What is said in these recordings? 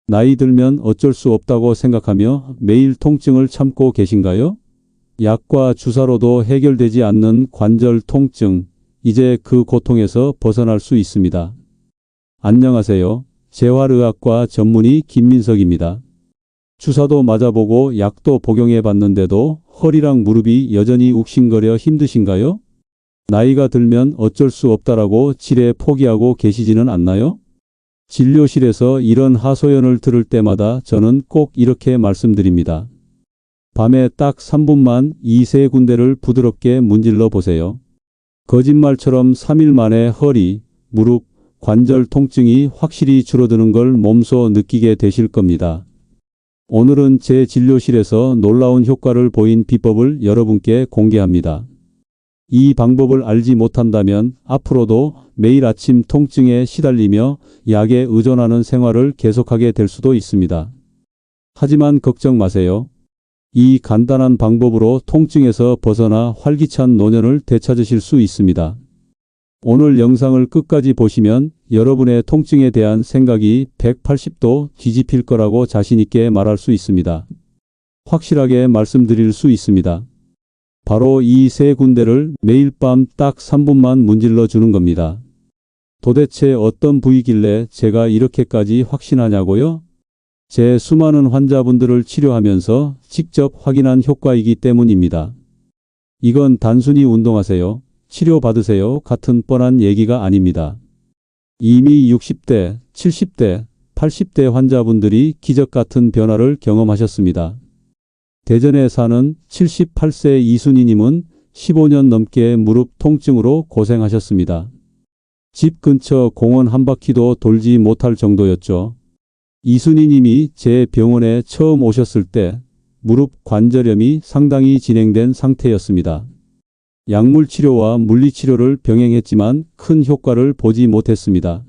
나이 들면 어쩔 수 없다고 생각하며 매일 통증을 참고 계신가요? 약과 주사로도 해결되지 않는 관절 통증, 이제 그 고통에서 벗어날 수 있습니다. 안녕하세요. 재활의학과 전문의 김민석입니다. 주사도 맞아보고 약도 복용해 봤는데도 허리랑 무릎이 여전히 욱신거려 힘드신가요? 나이가 들면 어쩔 수 없다라고 치료 포기하고 계시지는 않나요? 진료실에서 이런 하소연을 들을 때마다 저는 꼭 이렇게 말씀드립니다. 밤에 딱 3분만 이 세 군데를 부드럽게 문질러 보세요. 거짓말처럼 3일 만에 허리, 무릎, 관절 통증이 확실히 줄어드는 걸 몸소 느끼게 되실 겁니다. 오늘은 제 진료실에서 놀라운 효과를 보인 비법을 여러분께 공개합니다. 이 방법을 알지 못한다면 앞으로도 매일 아침 통증에 시달리며 약에 의존하는 생활을 계속하게 될 수도 있습니다. 하지만 걱정 마세요. 이 간단한 방법으로 통증에서 벗어나 활기찬 노년을 되찾으실 수 있습니다. 오늘 영상을 끝까지 보시면 여러분의 통증에 대한 생각이 180도 뒤집힐 거라고 자신있게 말할 수 있습니다. 확실하게 말씀드릴 수 있습니다. 바로 이 세 군데를 매일 밤 딱 3분만 문질러 주는 겁니다. 도대체 어떤 부위길래 제가 이렇게까지 확신하냐고요? 제 수많은 환자분들을 치료하면서 직접 확인한 효과이기 때문입니다. 이건 단순히 운동하세요, 치료받으세요 같은 뻔한 얘기가 아닙니다. 이미 60대, 70대, 80대 환자분들이 기적 같은 변화를 경험하셨습니다. 대전에 사는 78세 이순희님은 15년 넘게 무릎 통증으로 고생하셨습니다. 집 근처 공원 한 바퀴도 돌지 못할 정도였죠. 이순희님이 제 병원에 처음 오셨을 때 무릎 관절염이 상당히 진행된 상태였습니다. 약물 치료와 물리치료를 병행했지만 큰 효과를 보지 못했습니다.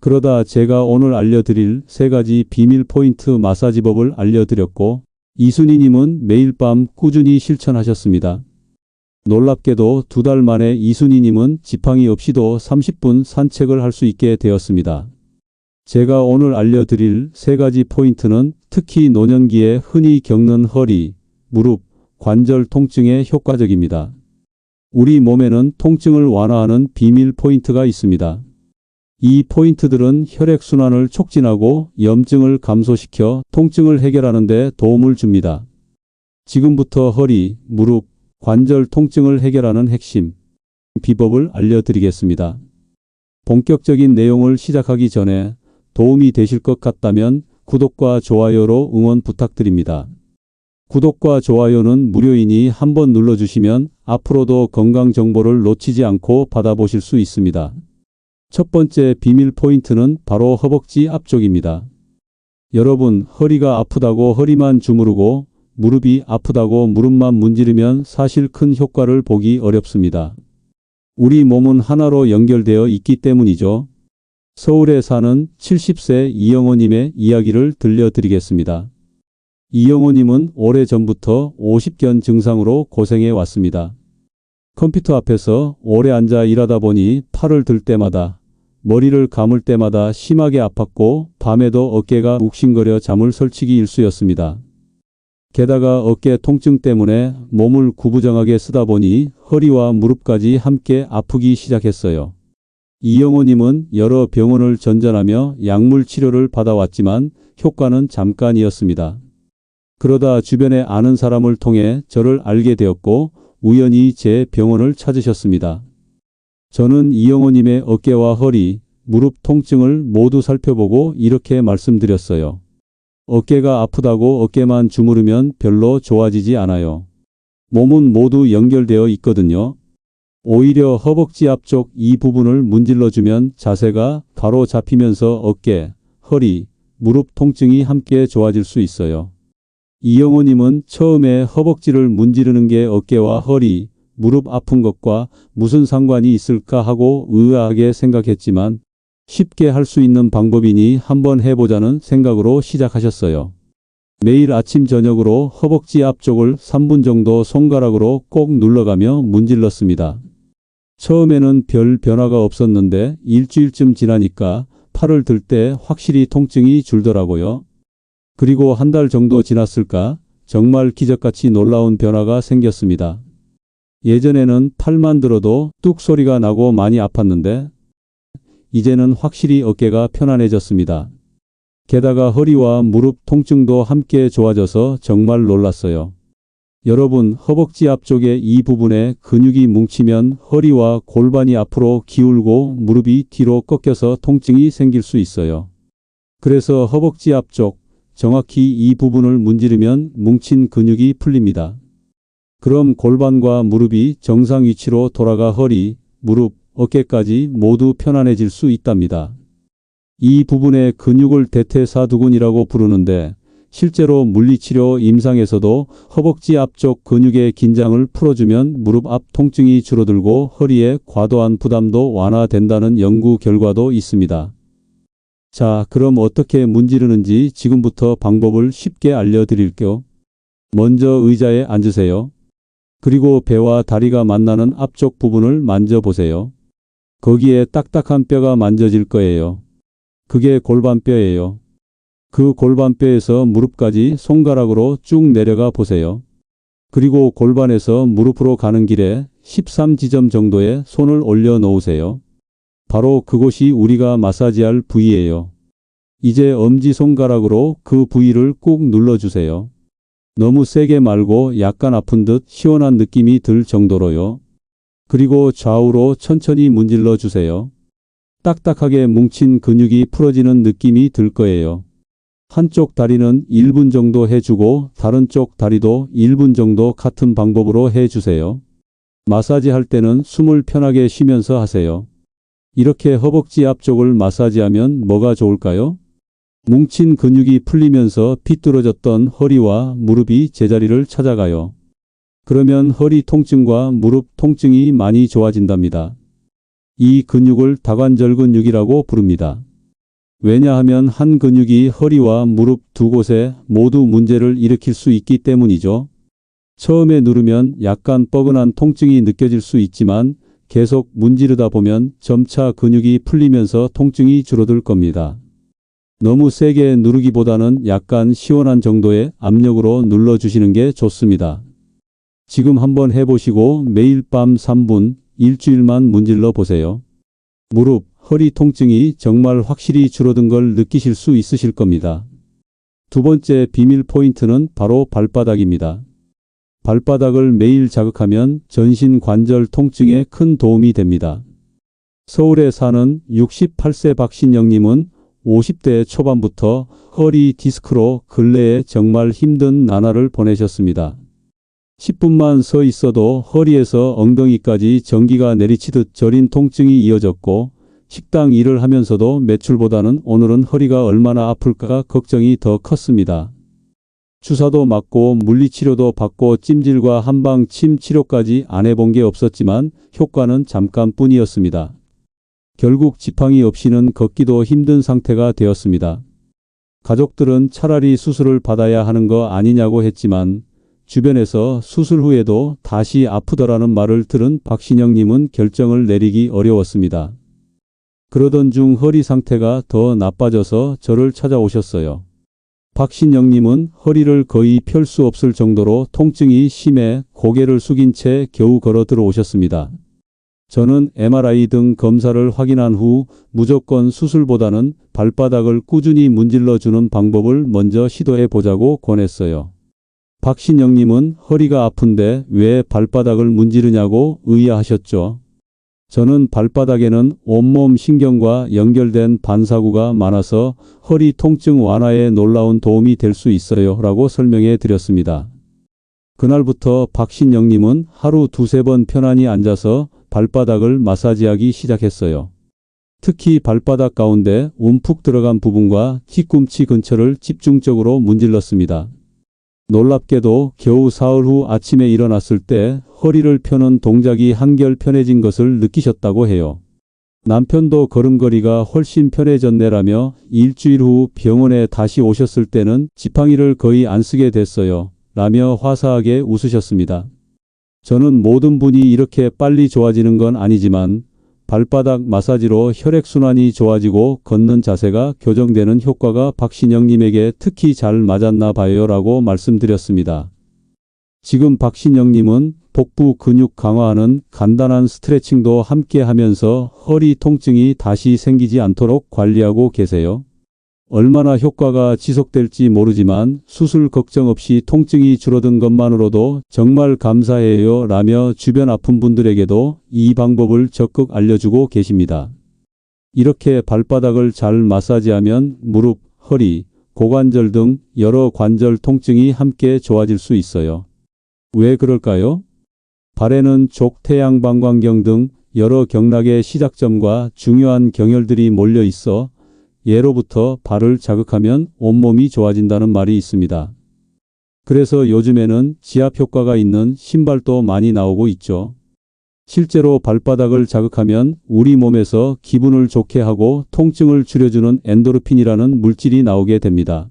그러다 제가 오늘 알려드릴 3가지 비밀 포인트 마사지법을 알려드렸고 이순희님은 매일 밤 꾸준히 실천하셨습니다. 놀랍게도 2달 만에 이순희님은 지팡이 없이도 30분 산책을 할 수 있게 되었습니다. 제가 오늘 알려드릴 3가지 포인트는 특히 노년기에 흔히 겪는 허리, 무릎, 관절 통증에 효과적입니다. 우리 몸에는 통증을 완화하는 비밀 포인트가 있습니다. 이 포인트들은 혈액순환을 촉진하고 염증을 감소시켜 통증을 해결하는 데 도움을 줍니다. 지금부터 허리, 무릎, 관절 통증을 해결하는 핵심 비법을 알려드리겠습니다. 본격적인 내용을 시작하기 전에 도움이 되실 것 같다면 구독과 좋아요로 응원 부탁드립니다. 구독과 좋아요는 무료이니 한번 눌러주시면 앞으로도 건강 정보를 놓치지 않고 받아보실 수 있습니다. 첫 번째 비밀 포인트는 바로 허벅지 앞쪽입니다. 여러분, 허리가 아프다고 허리만 주무르고 무릎이 아프다고 무릎만 문지르면 사실 큰 효과를 보기 어렵습니다. 우리 몸은 하나로 연결되어 있기 때문이죠. 서울에 사는 70세 이영호님의 이야기를 들려드리겠습니다. 이영호님은 오래전부터 50견 증상으로 고생해 왔습니다. 컴퓨터 앞에서 오래 앉아 일하다 보니 팔을 들 때마다, 머리를 감을 때마다 심하게 아팠고 밤에도 어깨가 욱신거려 잠을 설치기 일쑤였습니다. 게다가 어깨 통증 때문에 몸을 구부정하게 쓰다 보니 허리와 무릎까지 함께 아프기 시작했어요. 이영호님은 여러 병원을 전전하며 약물 치료를 받아왔지만 효과는 잠깐이었습니다. 그러다 주변에 아는 사람을 통해 저를 알게 되었고 우연히 제 병원을 찾으셨습니다. 저는 이영호님의 어깨와 허리, 무릎 통증을 모두 살펴보고 이렇게 말씀드렸어요. 어깨가 아프다고 어깨만 주무르면 별로 좋아지지 않아요. 몸은 모두 연결되어 있거든요. 오히려 허벅지 앞쪽 이 부분을 문질러주면 자세가 바로 잡히면서 어깨, 허리, 무릎 통증이 함께 좋아질 수 있어요. 이영호님은 처음에 허벅지를 문지르는 게 어깨와 허리, 무릎 아픈 것과 무슨 상관이 있을까 하고 의아하게 생각했지만 쉽게 할 수 있는 방법이니 한번 해보자는 생각으로 시작하셨어요. 매일 아침 저녁으로 허벅지 앞쪽을 3분 정도 손가락으로 꼭 눌러가며 문질렀습니다. 처음에는 별 변화가 없었는데 일주일쯤 지나니까 팔을 들 때 확실히 통증이 줄더라고요. 그리고 한 달 정도 지났을까? 정말 기적같이 놀라운 변화가 생겼습니다. 예전에는 팔만 들어도 뚝 소리가 나고 많이 아팠는데 이제는 확실히 어깨가 편안해졌습니다. 게다가 허리와 무릎 통증도 함께 좋아져서 정말 놀랐어요. 여러분, 허벅지 앞쪽에 이 부분에 근육이 뭉치면 허리와 골반이 앞으로 기울고 무릎이 뒤로 꺾여서 통증이 생길 수 있어요. 그래서 허벅지 앞쪽, 정확히 이 부분을 문지르면 뭉친 근육이 풀립니다. 그럼 골반과 무릎이 정상 위치로 돌아가 허리, 무릎, 어깨까지 모두 편안해질 수 있답니다. 이 부분의 근육을 대퇴사두근이라고 부르는데 실제로 물리치료 임상에서도 허벅지 앞쪽 근육의 긴장을 풀어주면 무릎 앞 통증이 줄어들고 허리의 과도한 부담도 완화된다는 연구 결과도 있습니다. 자, 그럼 어떻게 문지르는지 지금부터 방법을 쉽게 알려드릴게요. 먼저 의자에 앉으세요. 그리고 배와 다리가 만나는 앞쪽 부분을 만져보세요. 거기에 딱딱한 뼈가 만져질 거예요. 그게 골반뼈예요. 그 골반뼈에서 무릎까지 손가락으로 쭉 내려가 보세요. 그리고 골반에서 무릎으로 가는 길에 13지점 정도의 손을 올려 놓으세요. 바로 그곳이 우리가 마사지할 부위예요. 이제 엄지손가락으로 그 부위를 꾹 눌러주세요. 너무 세게 말고 약간 아픈 듯 시원한 느낌이 들 정도로요. 그리고 좌우로 천천히 문질러 주세요. 딱딱하게 뭉친 근육이 풀어지는 느낌이 들 거예요. 한쪽 다리는 1분 정도 해주고 다른 쪽 다리도 1분 정도 같은 방법으로 해주세요. 마사지 할 때는 숨을 편하게 쉬면서 하세요. 이렇게 허벅지 앞쪽을 마사지하면 뭐가 좋을까요? 뭉친 근육이 풀리면서 비뚤어졌던 허리와 무릎이 제자리를 찾아가요. 그러면 허리 통증과 무릎 통증이 많이 좋아진답니다. 이 근육을 다관절 근육이라고 부릅니다. 왜냐하면 한 근육이 허리와 무릎 두 곳에 모두 문제를 일으킬 수 있기 때문이죠. 처음에 누르면 약간 뻐근한 통증이 느껴질 수 있지만 계속 문지르다 보면 점차 근육이 풀리면서 통증이 줄어들 겁니다. 너무 세게 누르기보다는 약간 시원한 정도의 압력으로 눌러주시는 게 좋습니다. 지금 한번 해보시고 매일 밤 3분, 일주일만 문질러 보세요. 무릎, 허리 통증이 정말 확실히 줄어든 걸 느끼실 수 있으실 겁니다. 두 번째 비밀 포인트는 바로 발바닥입니다. 발바닥을 매일 자극하면 전신 관절 통증에 큰 도움이 됩니다. 서울에 사는 68세 박신영님은 50대 초반부터 허리 디스크로 근래에 정말 힘든 나날을 보내셨습니다. 10분만 서 있어도 허리에서 엉덩이까지 전기가 내리치듯 저린 통증이 이어졌고 식당 일을 하면서도 매출보다는 오늘은 허리가 얼마나 아플까 걱정이 더 컸습니다. 주사도 맞고 물리치료도 받고 찜질과 한방침 치료까지 안 해본 게 없었지만 효과는 잠깐뿐이었습니다. 결국 지팡이 없이는 걷기도 힘든 상태가 되었습니다. 가족들은 차라리 수술을 받아야 하는 거 아니냐고 했지만 주변에서 수술 후에도 다시 아프더라는 말을 들은 박신영님은 결정을 내리기 어려웠습니다. 그러던 중 허리 상태가 더 나빠져서 저를 찾아오셨어요. 박신영님은 허리를 거의 펼 수 없을 정도로 통증이 심해 고개를 숙인 채 겨우 걸어 들어오셨습니다. 저는 MRI 등 검사를 확인한 후 무조건 수술보다는 발바닥을 꾸준히 문질러주는 방법을 먼저 시도해 보자고 권했어요. 박신영님은 허리가 아픈데 왜 발바닥을 문지르냐고 의아하셨죠. 저는 발바닥에는 온몸 신경과 연결된 반사구가 많아서 허리 통증 완화에 놀라운 도움이 될 수 있어요 라고 설명해 드렸습니다. 그날부터 박신영님은 하루 두세 번 편안히 앉아서 발바닥을 마사지하기 시작했어요. 특히 발바닥 가운데 움푹 들어간 부분과 뒤꿈치 근처를 집중적으로 문질렀습니다. 놀랍게도 겨우 사흘 후 아침에 일어났을 때 허리를 펴는 동작이 한결 편해진 것을 느끼셨다고 해요. 남편도 걸음걸이가 훨씬 편해졌네라며 일주일 후 병원에 다시 오셨을 때는 지팡이를 거의 안 쓰게 됐어요. 라며 화사하게 웃으셨습니다. 저는 모든 분이 이렇게 빨리 좋아지는 건 아니지만 발바닥 마사지로 혈액순환이 좋아지고 걷는 자세가 교정되는 효과가 박신영님에게 특히 잘 맞았나 봐요 라고 말씀드렸습니다. 지금 박신영님은 복부 근육 강화하는 간단한 스트레칭도 함께 하면서 허리 통증이 다시 생기지 않도록 관리하고 계세요. 얼마나 효과가 지속될지 모르지만 수술 걱정 없이 통증이 줄어든 것만으로도 정말 감사해요 라며 주변 아픈 분들에게도 이 방법을 적극 알려주고 계십니다. 이렇게 발바닥을 잘 마사지하면 무릎, 허리, 고관절 등 여러 관절 통증이 함께 좋아질 수 있어요. 왜 그럴까요? 발에는 족, 태양, 방광경 등 여러 경락의 시작점과 중요한 경혈들이 몰려 있어 예로부터 발을 자극하면 온몸이 좋아진다는 말이 있습니다. 그래서 요즘에는 지압 효과가 있는 신발도 많이 나오고 있죠. 실제로 발바닥을 자극하면 우리 몸에서 기분을 좋게 하고 통증을 줄여주는 엔도르핀이라는 물질이 나오게 됩니다.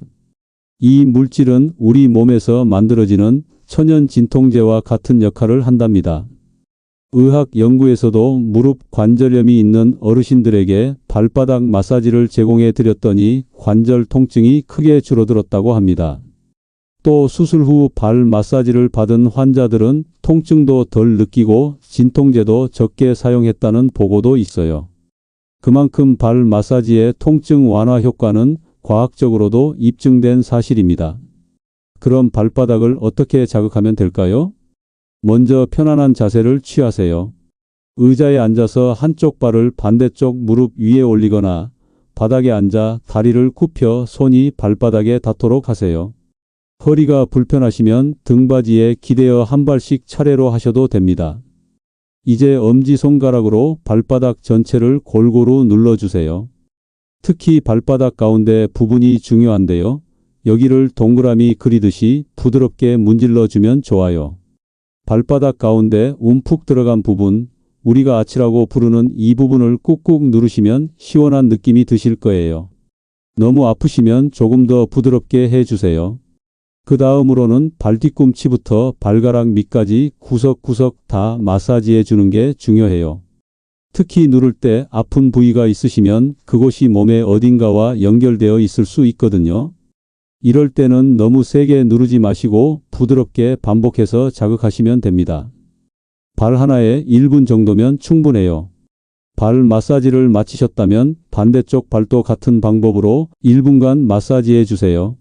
이 물질은 우리 몸에서 만들어지는 천연 진통제와 같은 역할을 한답니다. 의학 연구에서도 무릎 관절염이 있는 어르신들에게 발바닥 마사지를 제공해 드렸더니 관절 통증이 크게 줄어들었다고 합니다. 또 수술 후 발 마사지를 받은 환자들은 통증도 덜 느끼고 진통제도 적게 사용했다는 보고도 있어요. 그만큼 발 마사지의 통증 완화 효과는 과학적으로도 입증된 사실입니다. 그럼 발바닥을 어떻게 자극하면 될까요? 먼저 편안한 자세를 취하세요. 의자에 앉아서 한쪽 발을 반대쪽 무릎 위에 올리거나 바닥에 앉아 다리를 굽혀 손이 발바닥에 닿도록 하세요. 허리가 불편하시면 등받이에 기대어 한 발씩 차례로 하셔도 됩니다. 이제 엄지손가락으로 발바닥 전체를 골고루 눌러주세요. 특히 발바닥 가운데 부분이 중요한데요. 여기를 동그라미 그리듯이 부드럽게 문질러주면 좋아요. 발바닥 가운데 움푹 들어간 부분, 우리가 아치라고 부르는 이 부분을 꾹꾹 누르시면 시원한 느낌이 드실 거예요. 너무 아프시면 조금 더 부드럽게 해주세요. 그 다음으로는 발뒤꿈치부터 발가락 밑까지 구석구석 다 마사지해 주는 게 중요해요. 특히 누를 때 아픈 부위가 있으시면 그곳이 몸의 어딘가와 연결되어 있을 수 있거든요. 이럴 때는 너무 세게 누르지 마시고 부드럽게 반복해서 자극하시면 됩니다. 발 하나에 1분 정도면 충분해요. 발 마사지를 마치셨다면 반대쪽 발도 같은 방법으로 1분간 마사지해 주세요.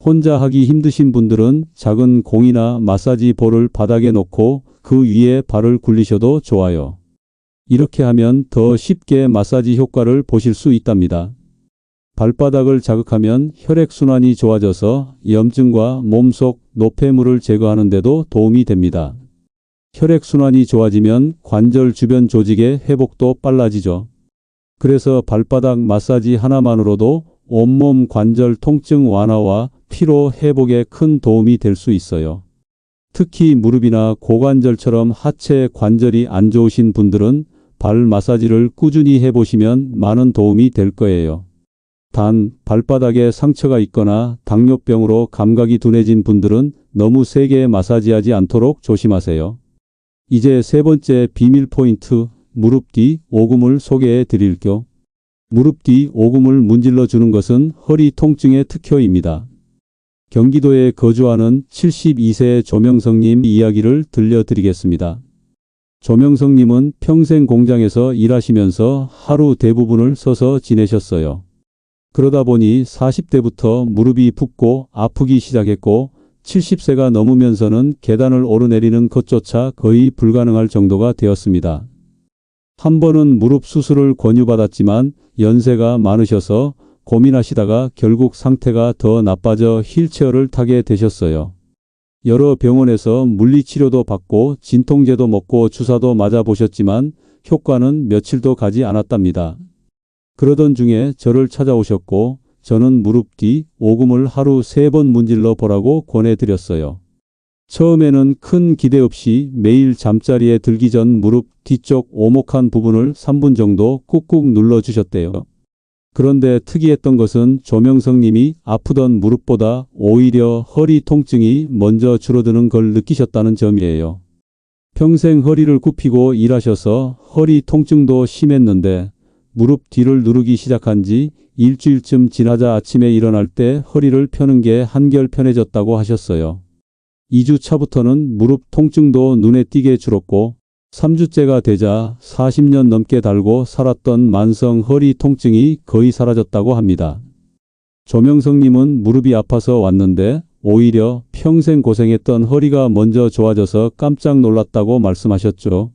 혼자 하기 힘드신 분들은 작은 공이나 마사지 볼을 바닥에 놓고 그 위에 발을 굴리셔도 좋아요. 이렇게 하면 더 쉽게 마사지 효과를 보실 수 있답니다. 발바닥을 자극하면 혈액순환이 좋아져서 염증과 몸속 노폐물을 제거하는 데도 도움이 됩니다. 혈액순환이 좋아지면 관절 주변 조직의 회복도 빨라지죠. 그래서 발바닥 마사지 하나만으로도 온몸 관절 통증 완화와 피로 회복에 큰 도움이 될 수 있어요. 특히 무릎이나 고관절처럼 하체 관절이 안 좋으신 분들은 발 마사지를 꾸준히 해보시면 많은 도움이 될 거예요. 단, 발바닥에 상처가 있거나 당뇨병으로 감각이 둔해진 분들은 너무 세게 마사지하지 않도록 조심하세요. 이제 세 번째 비밀 포인트, 무릎 뒤 오금을 소개해 드릴게요. 무릎 뒤 오금을 문질러 주는 것은 허리 통증의 특효입니다. 경기도에 거주하는 72세 조명석님 이야기를 들려드리겠습니다. 조명석님은 평생 공장에서 일하시면서 하루 대부분을 서서 지내셨어요. 그러다 보니 40대부터 무릎이 붓고 아프기 시작했고 70세가 넘으면서는 계단을 오르내리는 것조차 거의 불가능할 정도가 되었습니다. 한 번은 무릎 수술을 권유받았지만 연세가 많으셔서 고민하시다가 결국 상태가 더 나빠져 휠체어를 타게 되셨어요. 여러 병원에서 물리치료도 받고 진통제도 먹고 주사도 맞아보셨지만 효과는 며칠도 가지 않았답니다. 그러던 중에 저를 찾아오셨고 저는 무릎 뒤 오금을 하루 3번 문질러 보라고 권해드렸어요. 처음에는 큰 기대 없이 매일 잠자리에 들기 전 무릎 뒤쪽 오목한 부분을 3분 정도 꾹꾹 눌러주셨대요. 그런데 특이했던 것은 조명석님이 아프던 무릎보다 오히려 허리 통증이 먼저 줄어드는 걸 느끼셨다는 점이에요. 평생 허리를 굽히고 일하셔서 허리 통증도 심했는데 무릎 뒤를 누르기 시작한 지 일주일쯤 지나자 아침에 일어날 때 허리를 펴는 게 한결 편해졌다고 하셨어요. 2주 차부터는 무릎 통증도 눈에 띄게 줄었고 3주째가 되자 40년 넘게 달고 살았던 만성 허리 통증이 거의 사라졌다고 합니다. 조명석님은 무릎이 아파서 왔는데 오히려 평생 고생했던 허리가 먼저 좋아져서 깜짝 놀랐다고 말씀하셨죠.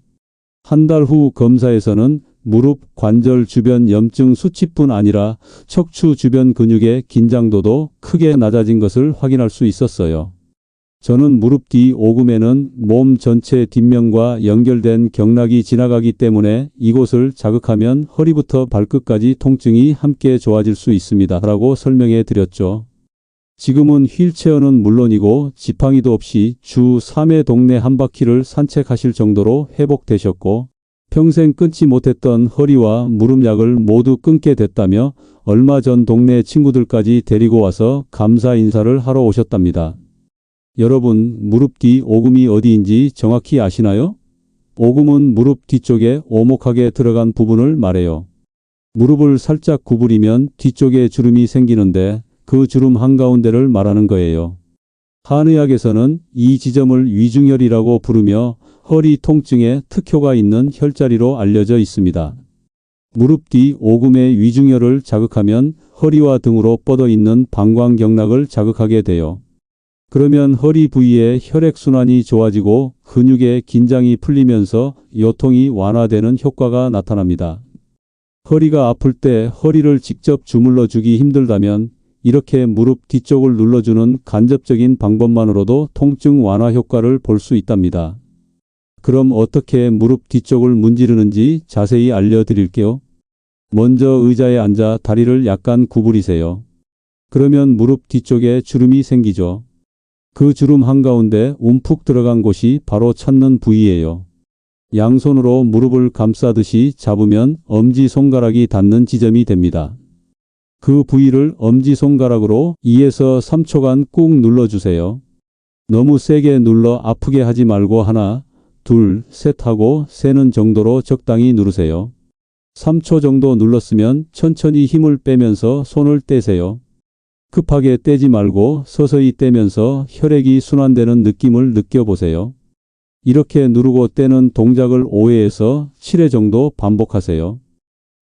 한 달 후 검사에서는 무릎 관절 주변 염증 수치뿐 아니라 척추 주변 근육의 긴장도도 크게 낮아진 것을 확인할 수 있었어요. 저는 무릎 뒤 오금에는 몸 전체 뒷면과 연결된 경락이 지나가기 때문에 이곳을 자극하면 허리부터 발끝까지 통증이 함께 좋아질 수 있습니다. 라고 설명해 드렸죠. 지금은 휠체어는 물론이고 지팡이도 없이 주 3회 동네 한 바퀴를 산책하실 정도로 회복되셨고 평생 끊지 못했던 허리와 무릎약을 모두 끊게 됐다며 얼마 전 동네 친구들까지 데리고 와서 감사 인사를 하러 오셨답니다. 여러분, 무릎 뒤 오금이 어디인지 정확히 아시나요? 오금은 무릎 뒤쪽에 오목하게 들어간 부분을 말해요. 무릎을 살짝 구부리면 뒤쪽에 주름이 생기는데 그 주름 한가운데를 말하는 거예요. 한의학에서는 이 지점을 위중혈이라고 부르며 허리 통증에 특효가 있는 혈자리로 알려져 있습니다. 무릎 뒤 오금의 위중혈을 자극하면 허리와 등으로 뻗어 있는 방광경락을 자극하게 돼요. 그러면 허리 부위의 혈액순환이 좋아지고 근육의 긴장이 풀리면서 요통이 완화되는 효과가 나타납니다. 허리가 아플 때 허리를 직접 주물러 주기 힘들다면 이렇게 무릎 뒤쪽을 눌러주는 간접적인 방법만으로도 통증 완화 효과를 볼 수 있답니다. 그럼 어떻게 무릎 뒤쪽을 문지르는지 자세히 알려드릴게요. 먼저 의자에 앉아 다리를 약간 구부리세요. 그러면 무릎 뒤쪽에 주름이 생기죠. 그 주름 한가운데 움푹 들어간 곳이 바로 찾는 부위예요. 양손으로 무릎을 감싸듯이 잡으면 엄지손가락이 닿는 지점이 됩니다. 그 부위를 엄지손가락으로 2에서 3초간 꾹 눌러주세요. 너무 세게 눌러 아프게 하지 말고 하나, 둘, 셋 하고 세는 정도로 적당히 누르세요. 3초 정도 눌렀으면 천천히 힘을 빼면서 손을 떼세요. 급하게 떼지 말고 서서히 떼면서 혈액이 순환되는 느낌을 느껴보세요. 이렇게 누르고 떼는 동작을 5회에서 7회 정도 반복하세요.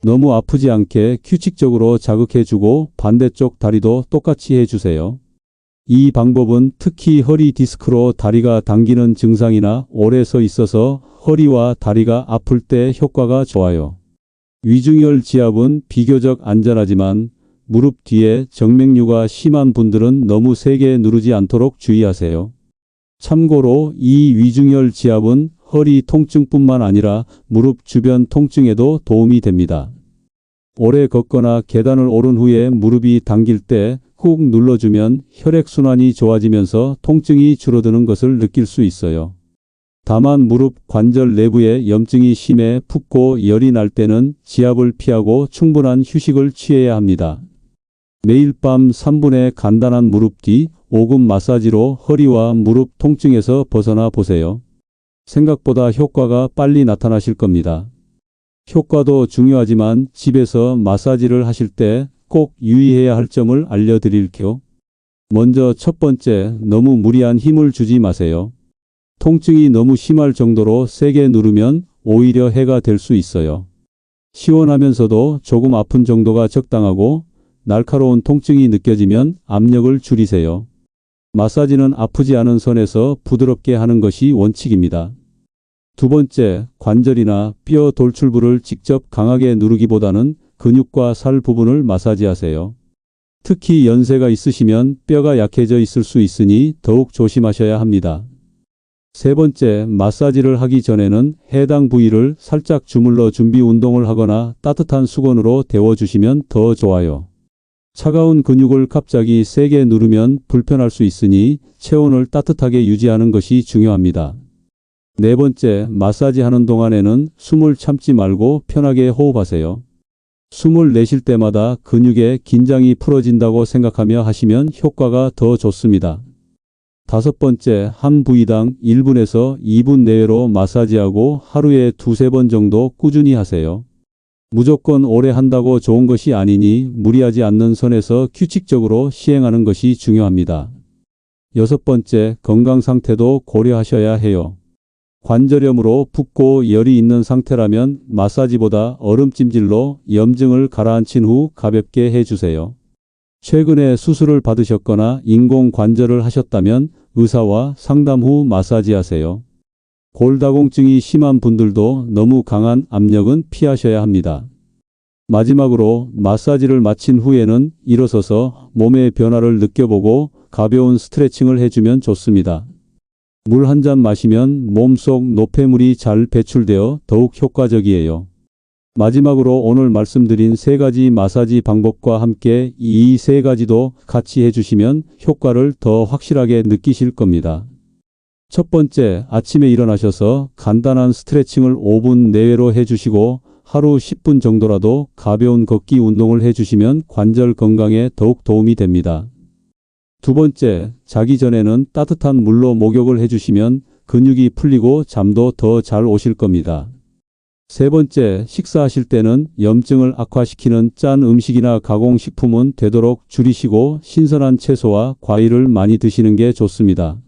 너무 아프지 않게 규칙적으로 자극해주고 반대쪽 다리도 똑같이 해주세요. 이 방법은 특히 허리 디스크로 다리가 당기는 증상이나 오래 서 있어서 허리와 다리가 아플 때 효과가 좋아요. 위중혈 지압은 비교적 안전하지만 무릎 뒤에 정맥류가 심한 분들은 너무 세게 누르지 않도록 주의하세요. 참고로 이 위중혈 지압은 허리 통증뿐만 아니라 무릎 주변 통증에도 도움이 됩니다. 오래 걷거나 계단을 오른 후에 무릎이 당길 때 꾹 눌러주면 혈액순환이 좋아지면서 통증이 줄어드는 것을 느낄 수 있어요. 다만 무릎 관절 내부에 염증이 심해 붓고 열이 날 때는 지압을 피하고 충분한 휴식을 취해야 합니다. 매일 밤 3분의 간단한 무릎 뒤 오금 마사지로 허리와 무릎 통증에서 벗어나 보세요. 생각보다 효과가 빨리 나타나실 겁니다. 효과도 중요하지만 집에서 마사지를 하실 때 꼭 유의해야 할 점을 알려드릴게요. 먼저 첫 번째, 너무 무리한 힘을 주지 마세요. 통증이 너무 심할 정도로 세게 누르면 오히려 해가 될 수 있어요. 시원하면서도 조금 아픈 정도가 적당하고 날카로운 통증이 느껴지면 압력을 줄이세요. 마사지는 아프지 않은 선에서 부드럽게 하는 것이 원칙입니다. 두 번째, 관절이나 뼈 돌출부를 직접 강하게 누르기보다는 근육과 살 부분을 마사지하세요. 특히 연세가 있으시면 뼈가 약해져 있을 수 있으니 더욱 조심하셔야 합니다. 세 번째, 마사지를 하기 전에는 해당 부위를 살짝 주물러 준비 운동을 하거나 따뜻한 수건으로 데워주시면 더 좋아요. 차가운 근육을 갑자기 세게 누르면 불편할 수 있으니 체온을 따뜻하게 유지하는 것이 중요합니다. 네 번째, 마사지 하는 동안에는 숨을 참지 말고 편하게 호흡하세요. 숨을 내쉴 때마다 근육의 긴장이 풀어진다고 생각하며 하시면 효과가 더 좋습니다. 5번째, 한 부위당 1분에서 2분 내외로 마사지하고 하루에 2~3번 정도 꾸준히 하세요. 무조건 오래 한다고 좋은 것이 아니니 무리하지 않는 선에서 규칙적으로 시행하는 것이 중요합니다. 6번째, 건강 상태도 고려하셔야 해요. 관절염으로 붓고 열이 있는 상태라면 마사지보다 얼음찜질로 염증을 가라앉힌 후 가볍게 해주세요. 최근에 수술을 받으셨거나 인공관절을 하셨다면 의사와 상담 후 마사지하세요. 골다공증이 심한 분들도 너무 강한 압력은 피하셔야 합니다. 마지막으로 마사지를 마친 후에는 일어서서 몸의 변화를 느껴보고 가벼운 스트레칭을 해주면 좋습니다. 물 한 잔 마시면 몸속 노폐물이 잘 배출되어 더욱 효과적이에요. 마지막으로 오늘 말씀드린 3가지 마사지 방법과 함께 이 3가지도 같이 해주시면 효과를 더 확실하게 느끼실 겁니다. 첫 번째, 아침에 일어나셔서 간단한 스트레칭을 5분 내외로 해주시고 하루 10분 정도라도 가벼운 걷기 운동을 해주시면 관절 건강에 더욱 도움이 됩니다. 두 번째, 자기 전에는 따뜻한 물로 목욕을 해주시면 근육이 풀리고 잠도 더 잘 오실 겁니다. 세 번째, 식사하실 때는 염증을 악화시키는 짠 음식이나 가공식품은 되도록 줄이시고 신선한 채소와 과일을 많이 드시는 게 좋습니다.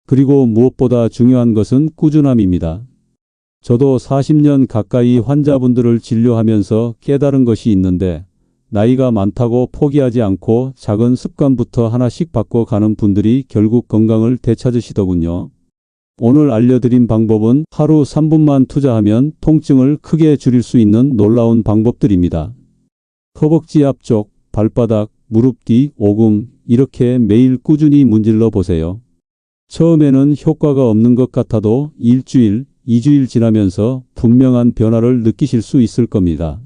그리고 무엇보다 중요한 것은 꾸준함입니다. 저도 40년 가까이 환자분들을 진료하면서 깨달은 것이 있는데 나이가 많다고 포기하지 않고 작은 습관부터 하나씩 바꿔가는 분들이 결국 건강을 되찾으시더군요. 오늘 알려드린 방법은 하루 3분만 투자하면 통증을 크게 줄일 수 있는 놀라운 방법들입니다. 허벅지 앞쪽, 발바닥, 무릎 뒤, 오금 이렇게 매일 꾸준히 문질러 보세요. 처음에는 효과가 없는 것 같아도 일주일, 2주일 지나면서 분명한 변화를 느끼실 수 있을 겁니다.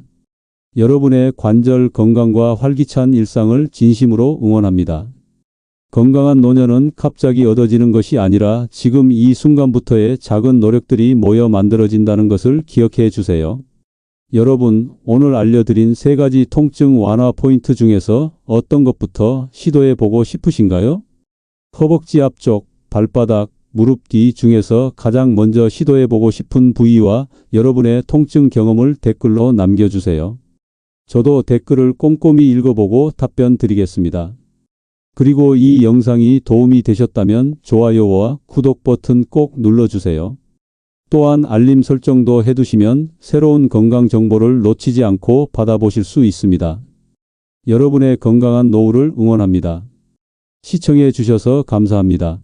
여러분의 관절 건강과 활기찬 일상을 진심으로 응원합니다. 건강한 노년은 갑자기 얻어지는 것이 아니라 지금 이 순간부터의 작은 노력들이 모여 만들어진다는 것을 기억해 주세요. 여러분, 오늘 알려드린 3가지 통증 완화 포인트 중에서 어떤 것부터 시도해 보고 싶으신가요? 허벅지 앞쪽, 발바닥, 무릎 뒤 중에서 가장 먼저 시도해 보고 싶은 부위와 여러분의 통증 경험을 댓글로 남겨주세요. 저도 댓글을 꼼꼼히 읽어보고 답변 드리겠습니다. 그리고 이 영상이 도움이 되셨다면 좋아요와 구독 버튼 꼭 눌러주세요. 또한 알림 설정도 해두시면 새로운 건강 정보를 놓치지 않고 받아보실 수 있습니다. 여러분의 건강한 노후를 응원합니다. 시청해 주셔서 감사합니다.